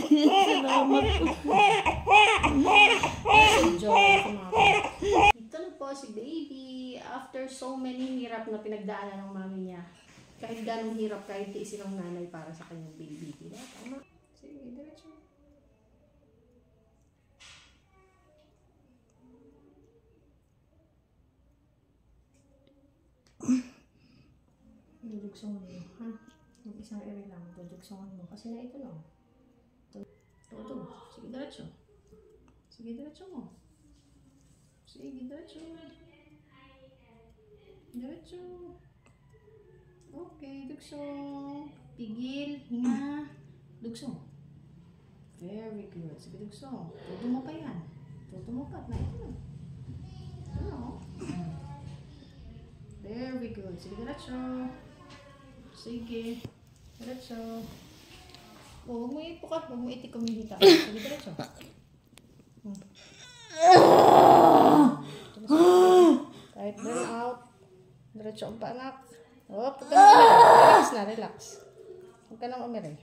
Salamat po. Enjoy ko mga. Ito na po si baby. After so many hirap na pinagdaanan ng mami niya. Kahit ganong hirap, kahit tiisin ng nanay para sa kanyang baby. Diba? Tama. Sige, diretso. Dudugsong mo, ha? Yung isang ere lang, dudugsongan mo. Kasi na ito lang. Ito. Sige, diretso. Sige, diretso mo. Sige, diretso. Diretso. Okay, dugsong. Pigil, hinga. Dugsong. Very good. Sige, dugsong. Tuto mo pa yan. Tuto mo pa. Na ito. Ano? Very good. Sige, diretso. Sige. Diretso. Oh, huwag mo ipukat. Huwag mo itik kumihita. Sige, diretso. Kahit burn out. Diretso ang paanak. Oh, huwag ka nang umere. Relax na, relax. Huwag ka nang umere.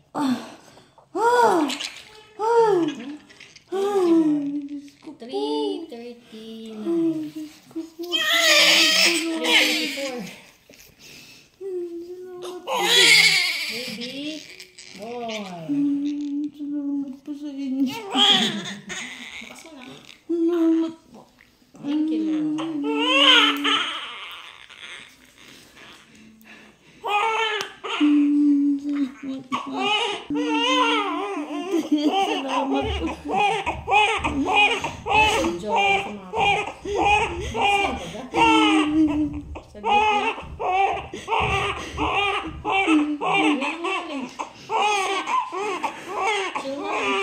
3:39. 3:34. Baby boy. Salamat po sa inyo. Bukas mo na. Salamat po. Thank you, Lord. Salamat po. Enjoy ko mga. Saglit na.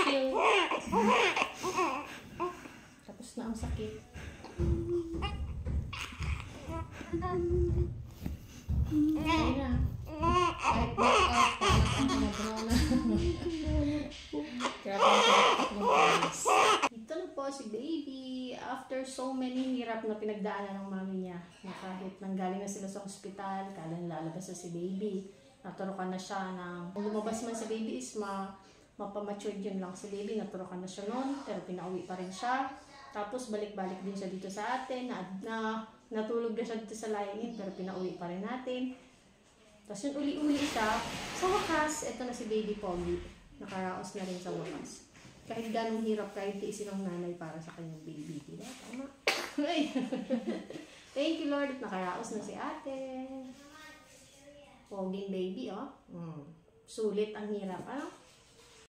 Chill. Tapos na ang sakit. Sige na. Kahit knock out, pangat ang kaya ito na po si baby. After so many hirap na pinagdaanan ng mami niya, na kahit nanggaling na sila sa ospital, kailan lalabas na si baby, naturukan na siya ng, kung lumabas man si baby is mapamatured yun lang si baby, naturukan na siya noon, pero pinauwi pa rin siya. Tapos balik-balik din siya dito sa atin, natulog na siya dito sa lying-in, pero pinauwi pa rin natin. Tapos yun, uli-uli siya. Sa wakas, eto na si baby Pogi. Nakaraos na rin sa wakas. Kahit ganong hirap, kahit tiisin ng nanay para sa kanyang baby. Diba? Tama. Thank you, Lord, at nakaraos na si ate. Poging baby, oh. Sulit ang hirap. Ano?